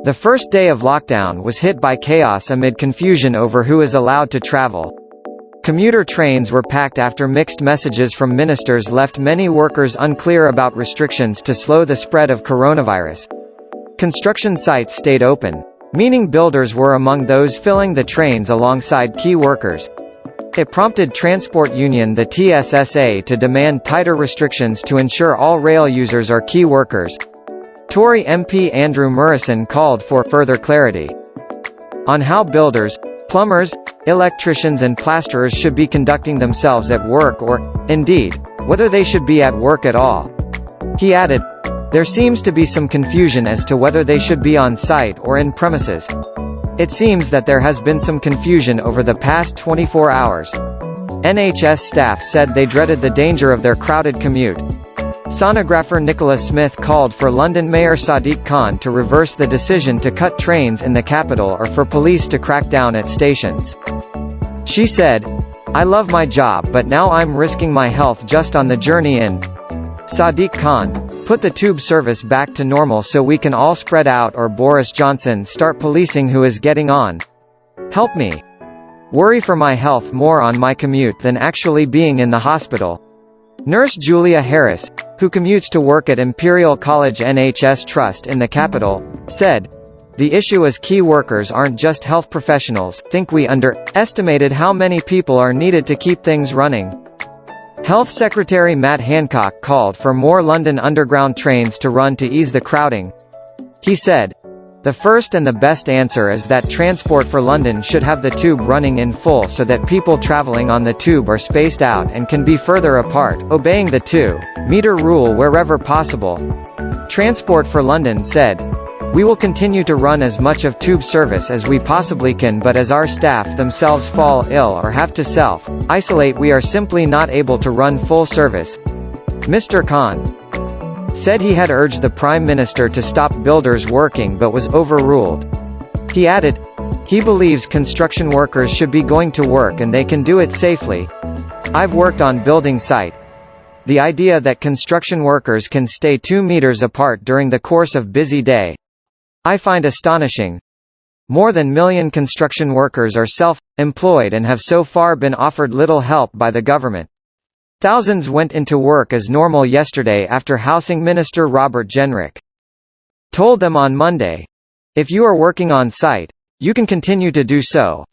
The first day of lockdown was hit by chaos amid confusion over who is allowed to travel. Commuter trains were packed after mixed messages from ministers left many workers unclear about restrictions to slow the spread of coronavirus. Construction sites stayed open, meaning builders were among those filling the trains alongside key workers. It prompted transport union the TSSA to demand tighter restrictions to ensure all rail users are key workers. Tory MP Andrew Murrison called for further clarity on how builders, plumbers, electricians and plasterers should be conducting themselves at work or, indeed, whether they should be at work at all. He added, "There seems to be some confusion as to whether they should be on site or in premises. It seems that there has been some confusion over the past 24 hours. NHS staff said they dreaded the danger of their crowded commute." Sonographer Nicola Smith called for London Mayor Sadiq Khan to reverse the decision to cut trains in the capital or for police to crack down at stations. She said, "I love my job but now I'm risking my health just on the journey in." Sadiq Khan, "Put the tube service back to normal so we can all spread out or Boris Johnson start policing who is getting on. Help me. Worry for my health more on my commute than actually being in the hospital." Nurse Julia Harris, who commutes to work at Imperial College NHS Trust in the capital, said, "The issue is key workers aren't just health professionals. Think we underestimated how many people are needed to keep things running." Health Secretary Matt Hancock called for more London Underground trains to run to ease the crowding. He said, "The first and the best answer is that Transport for London should have the tube running in full so that people travelling on the tube are spaced out and can be further apart, obeying the 2-metre rule wherever possible." Transport for London said, "We will continue to run as much of tube service as we possibly can, but as our staff themselves fall ill or have to self-isolate we are simply not able to run full service." Mr. Khan said he had urged the Prime Minister to stop builders working but was overruled. He added, he believes construction workers should be going to work and they can do it safely. "I've worked on building site. The idea that construction workers can stay 2 meters apart during the course of busy day, I find astonishing. More than a million construction workers are self-employed and have so far been offered little help by the government. Thousands went into work as normal yesterday after Housing Minister Robert Jenrick told them on Monday, if you are working on site, you can continue to do so,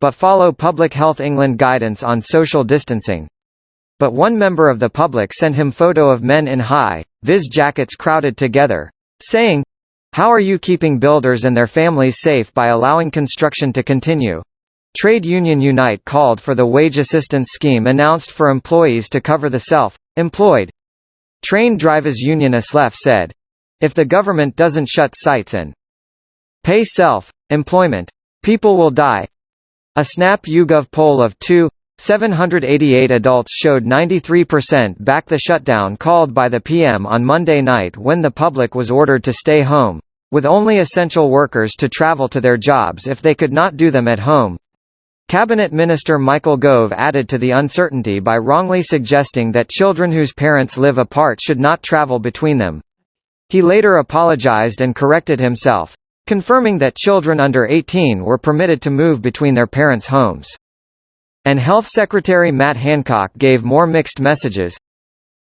but follow Public Health England guidance on social distancing." But one member of the public sent him photo of men in high-vis jackets crowded together, saying, "How are you keeping builders and their families safe by allowing construction to continue?" Trade union Unite called for the wage assistance scheme announced for employees to cover the self-employed. Train drivers union ASLEF said, "If the government doesn't shut sites and pay self-employment, people will die." A Snap YouGov poll of 2,788 adults showed 93% backed the shutdown called by the PM on Monday night when the public was ordered to stay home, with only essential workers to travel to their jobs if they could not do them at home. Cabinet Minister Michael Gove added to the uncertainty by wrongly suggesting that children whose parents live apart should not travel between them. He later apologized and corrected himself, confirming that children under 18 were permitted to move between their parents' homes. And Health Secretary Matt Hancock gave more mixed messages.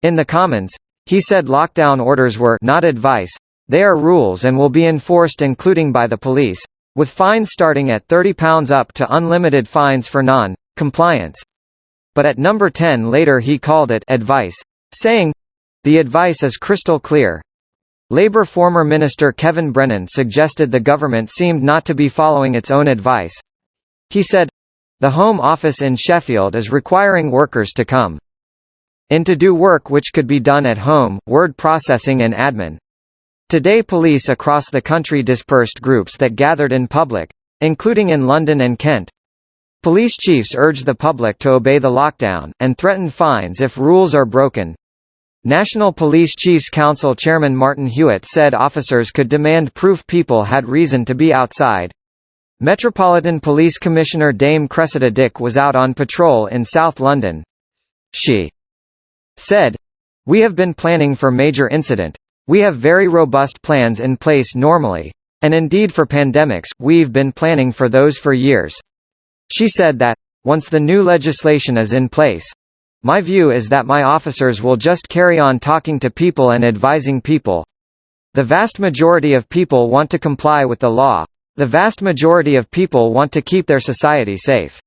In the Commons, he said lockdown orders were not advice, they are rules and will be enforced including by the police, with fines starting at £30 up to unlimited fines for non-compliance. But at number 10 later he called it advice, saying, "The advice is crystal clear." Labour former Minister Kevin Brennan suggested the government seemed not to be following its own advice. He said, "The Home Office in Sheffield is requiring workers to come in to do work which could be done at home, word processing and admin." Today police across the country dispersed groups that gathered in public, including in London and Kent. Police chiefs urged the public to obey the lockdown, and threatened fines if rules are broken. National Police Chiefs Council Chairman Martin Hewitt said officers could demand proof people had reason to be outside. Metropolitan Police Commissioner Dame Cressida Dick was out on patrol in South London. She said, "We have been planning for major incident. We have very robust plans in place normally. And indeed for pandemics, we've been planning for those for years. She said that, once the new legislation is in place, my view is that my officers will just carry on talking to people and advising people. The vast majority of people want to comply with the law. The vast majority of people want to keep their society safe.